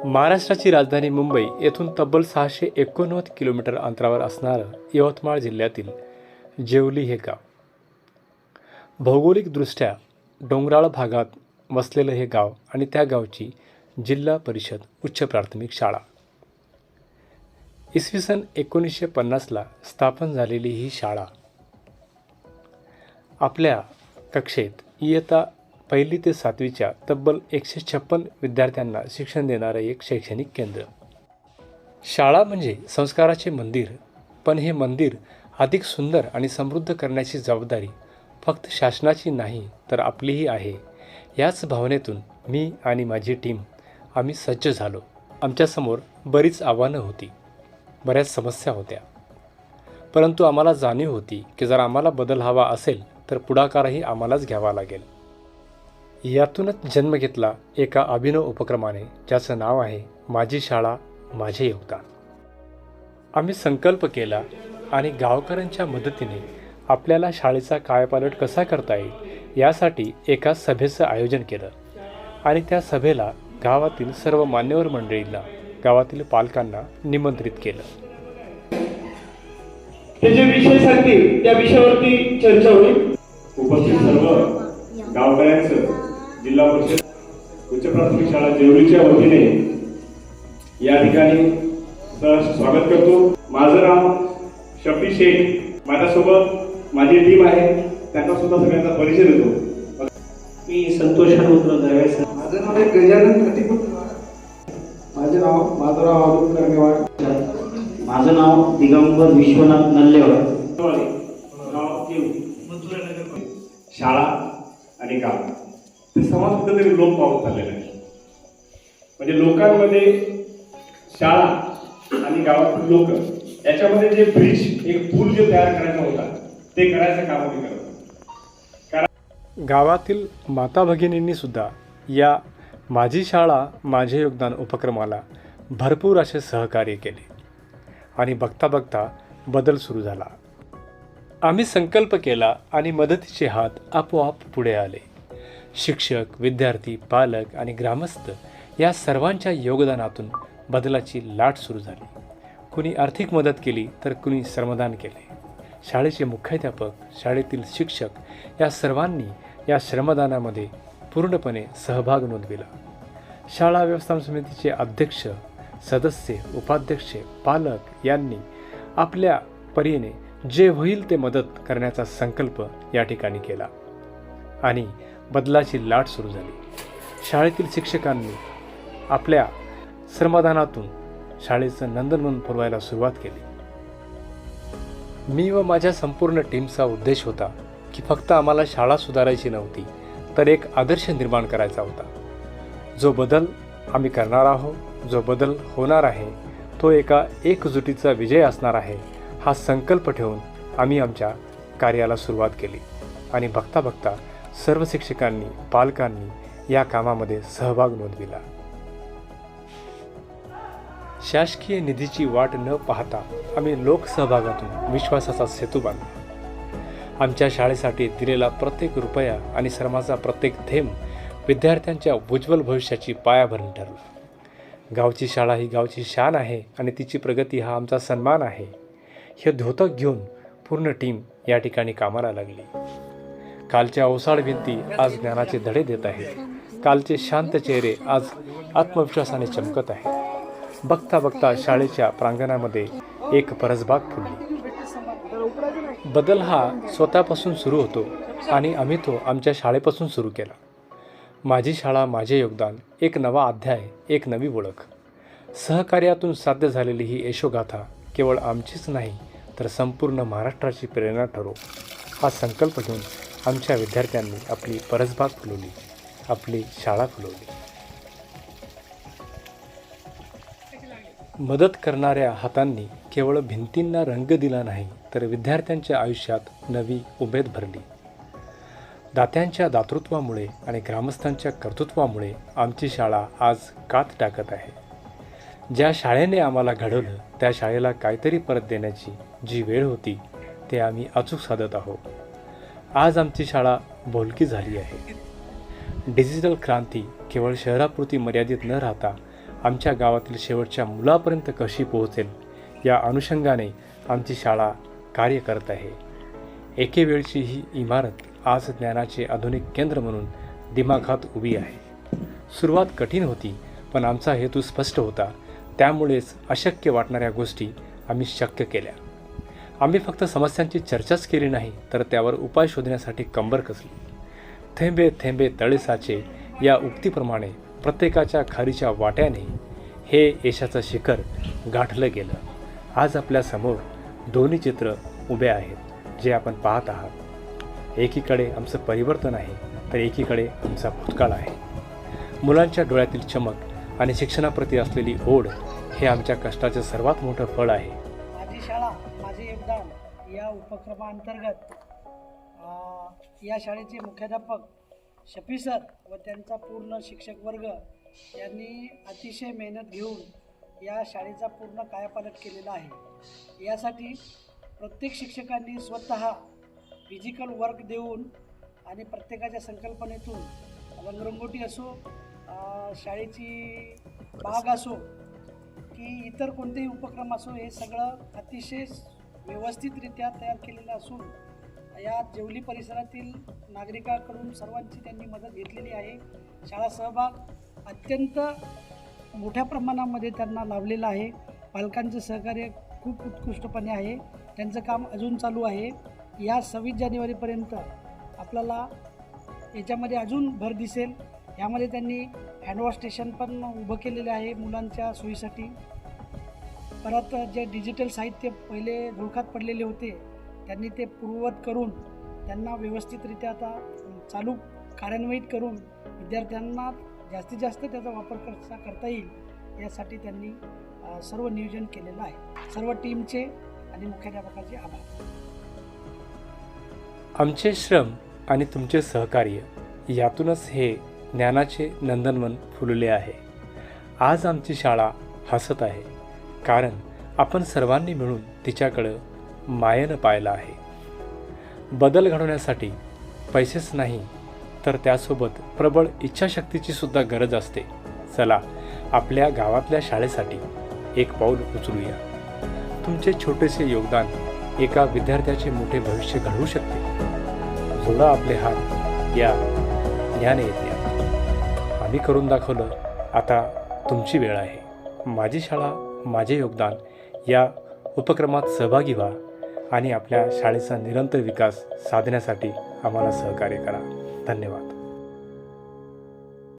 महाराष्ट्राची राजधानी मुंबई येथून तब्बल 689 किलोमीटर अंतरावर असणारं यवतमाळ जिल्ह्यातील जेवली हे गाव. भौगोलिकदृष्ट्या डोंगराळ भागात वसलेलं हे गाव आणि त्या गावची जिल्हा परिषद उच्च प्राथमिक शाळा. इसवी सन 1950ला स्थापन झालेली ही शाळा आपल्या कक्षेत इयत्ता 1ली ते 7वीच्या तब्बल 156 विद्यार्थ्यांना शिक्षण देणारं एक शैक्षणिक केंद्र. शाळा म्हणजे संस्काराचे मंदिर, पण हे मंदिर अधिक सुंदर आणि समृद्ध करण्याची जबाबदारी फक्त शासनाची नाही तर आपलीही आहे. याच भावनेतून मी आणि माझी टीम आम्ही सज्ज झालो. आमच्यासमोर बरीच आव्हानं होती, बऱ्याच समस्या होत्या, परंतु आम्हाला जाणीव होती की जर आम्हाला बदल हवा असेल तर पुढाकारही आम्हालाच घ्यावा लागेल. यातूनच जन्म घेतला एका अभिनव उपक्रमाने, ज्याचं नाव आहे माझी शाळा माझे योगदान. आम्ही संकल्प केला आणि गावकऱ्यांच्या मदतीने आपल्याला शाळेचा कायापालट कसा करता येईल यासाठी एका सभेचं आयोजन केलं आणि त्या सभेला गावातील सर्व मान्यवर मंडळींना, गावातील पालकांना निमंत्रित केलं. ते जे विषय सांगतील त्या विषयावरती चर्चा होईल. उपस्थित सर्व गावकऱ्यांचं जिल्हा परिषद उच्च प्राथमिक शाळा जेवलीच्या वतीने या ठिकाणी स्वागत करतो. माझं नाव शफी शेख, माझ्यासोबत माझी टीम आहे, त्यांना सुद्धा सगळ्यांचा परिचय देतो. मी संतोष हनुमंतराव दळवे. माझं नाव आहे गजानन खटिक. माझे नाव माधवराव आदू कर्मेवाड. माझं नाव दिगंबर विश्वनाथ नल्लेवाड. शाळा आणि गाव ते समाज कुठेतरी लोप पावत चाललेला आहे. म्हणजे लोकांमध्ये शाळा आणि गावातील लोक याच्यामध्ये जे ब्रिज, एक पूल जे तयार करायचा होता ते करायचं काम आम्ही करतो. गावातील माता भगिनींनी सुद्धा या माझी शाळा माझे योगदान उपक्रमाला भरपूर असे सहकार्य केले आणि बघता बघता बदल सुरू झाला. आम्ही संकल्प केला आणि मदतीचे हात आपोआप पुढे आले. शिक्षक, विद्यार्थी, पालक आणि ग्रामस्थ या सर्वांच्या योगदानातून बदलाची लाट सुरू झाली. कुणी आर्थिक मदत केली तर कुणी श्रमदान केले. शाळेचे मुख्याध्यापक, शाळेतील शिक्षक या सर्वांनी या श्रमदानामध्ये पूर्णपणे सहभाग नोंदविला. शाळा व्यवस्थापन समितीचे अध्यक्ष, सदस्य, उपाध्यक्ष, पालक यांनी आपल्या परीने जे होईल ते मदत करण्याचा संकल्प या ठिकाणी केला आणि बदलाची लाट सुरू झाली. शाळेतील शिक्षकांनी आपल्या श्रमदानातून शाळेचं नंदनवन पुरवायला सुरुवात केली. मी व माझ्या संपूर्ण टीमचा उद्देश होता की फक्त आम्हाला शाळा सुधारायची नव्हती, तर एक आदर्श निर्माण करायचा होता. जो बदल आम्ही करणार आहोत, जो बदल होणार आहे, तो एका एकजुटीचा विजय असणार आहे, हा संकल्प ठेवून आम्ही आमच्या कार्याला सुरुवात केली आणि बघता बघता सर्व शिक्षकांनी, पालकांनी या कामामध्ये सहभाग नोंदविला. शासकीय निधीची वाट न पाहता आम्ही लोकसहभागातून विश्वासाचा सेतू बांधला. आमच्या शाळेसाठी दिलेला प्रत्येक रुपया आणि श्रमाचा प्रत्येक थेंब विद्यार्थ्यांच्या उज्ज्वल भविष्याची पायाभरणी ठरला. गावची शाळा ही गावची शान आहे आणि तिची प्रगती हा आमचा सन्मान आहे. हे द्योतक घेऊन पूर्ण टीम या ठिकाणी कामाला लागली. कालच्या ओसाड भिंती आज ज्ञानाचे धडे देत आहेत. कालचे शांत चेहरे आज आत्मविश्वासाने चमकत आहेत. बघता बघता शाळेच्या प्रांगणामध्ये एक परसबाग फुलली. बदल हा स्वतःपासून सुरू होतो आणि आम्ही तो आमच्या शाळेपासून सुरू केला. माझी शाळा माझे योगदान, एक नवा अध्याय, एक नवी ओळख. सहकार्यातून साध्य झालेली ही यशोगाथा केवळ आमचीच नाही तर संपूर्ण महाराष्ट्राची प्रेरणा ठरो. हा संकल्प घेऊन आमच्या विद्यार्थ्यांनी आपली परसबाग फुलवली, आपली शाळा फुलवली. मदत करणाऱ्या हातांनी केवळ भिंतींना रंग दिला नाही तर विद्यार्थ्यांच्या आयुष्यात नवी उमेद भरली. दात्यांच्या दातृत्वामुळे आणि ग्रामस्थांच्या कर्तृत्वामुळे आमची शाळा आज कात टाकत आहे. ज्या शाळेने आम्हाला घडवलं त्या शाळेला काहीतरी परत देण्याची जी वेळ होती ते आम्ही अचूक साधत आहोत. आज आमची शाळा बोलकी झाली आहे. डिजिटल क्रांती केवळ शहरापुरती मर्यादित न राहता आमच्या गावातील शेवटच्या मुलापर्यंत कशी पोहोचेल या अनुषंगाने आमची शाळा कार्य करत आहे. एके वेळची ही इमारत आज ज्ञानाचे आधुनिक केंद्र म्हणून दिमाखात उभी आहे. सुरुवात कठीण होती, पण आमचा हेतू स्पष्ट होता. त्यामुळेच अशक्य वाटणाऱ्या गोष्टी आम्ही शक्य केल्या. आम्ही फक्त समस्यांची चर्चाच केली नाही, तर त्यावर उपाय शोधण्यासाठी कंबर कसली. थेंबे थेंबे तळे साचे या उक्तीप्रमाणे प्रत्येकाच्या खारीच्या वाट्याने हे यशाचं शिखर गाठलं गेलं. आज आपल्यासमोर दोन्ही चित्र उभे आहेत जे आपण पाहत आहात. एकीकडे आमचं परिवर्तन आहे, तर एकीकडे आमचा भूतकाळ आहे. मुलांच्या डोळ्यातील चमक आणि शिक्षणाप्रती असलेली ओढ हे आमच्या कष्टाचं सर्वात मोठं फळ आहे. माझी शाळा माझे योगदान या उपक्रमाअंतर्गत या शाळेचे मुख्याध्यापक शफी सर व त्यांचा पूर्ण शिक्षक वर्ग यांनी अतिशय मेहनत घेऊन या शाळेचा पूर्ण कायापालट केलेला आहे. यासाठी प्रत्येक शिक्षकांनी स्वतः फिजिकल वर्क देऊन आणि प्रत्येकाच्या संकल्पनेतून रंगरंगोटी असो, शाळेची बाग असो की इतर कोणतेही उपक्रम असो, हे सगळं अतिशय व्यवस्थितरित्या तयार केलेलं असून या जेवली परिसरातील नागरिकांकडून सर्वांची त्यांनी मदत घेतलेली आहे. शाळा सहभाग अत्यंत मोठ्या प्रमाणामध्ये त्यांना लाभलेलं आहे. पालकांचं सहकार्य खूप उत्कृष्टपणे आहे. त्यांचं काम अजून चालू आहे. या 26 जानेवारीपर्यंत आपल्याला याच्यामध्ये अजून भर दिसेल. यामध्ये त्यांनी हँडवॉश स्टेशन पण उभं केलेलं आहे मुलांच्या सोयीसाठी. परत जे डिजिटल साहित्य पहिले धुळकात पडलेले होते त्यांनी ते पूर्ववत करून त्यांना व्यवस्थितरित्या आता चालू कार्यान्वित करून विद्यार्थ्यांना जास्तीत जास्त त्याचा वापर कसा करता येईल यासाठी त्यांनी सर्व नियोजन केलेलं आहे. सर्व टीमचे आणि मुख्याध्यापकाचे आभार. आमचे श्रम आणि तुमचे सहकार्य यातूनच हे ज्ञानाचे नंदनवन फुलले आहे. आज आमची शाळा हसत आहे, कारण आपण सर्वांनी मिळून तिच्याकडं मायेनं पाहिलं आहे. बदल घडवण्यासाठी पैसेच नाही, तर त्यासोबत प्रबळ इच्छाशक्तीची सुद्धा गरज असते. चला, आपल्या गावातल्या शाळेसाठी एक पाऊल उचलूया. तुमचे छोटेसे योगदान एका विद्यार्थ्याचे मोठे भविष्य घडवू शकते. जोडा आपले हात या ज्ञानयज्ञात. आम्ही करून दाखवलं, आता तुमची वेळ आहे. माझी शाळा माझे योगदान या उपक्रमात सहभागी व्हा आणि आपल्या शाळेचा निरंतर विकास साधण्यासाठी आम्हाला सहकार्य करा. धन्यवाद.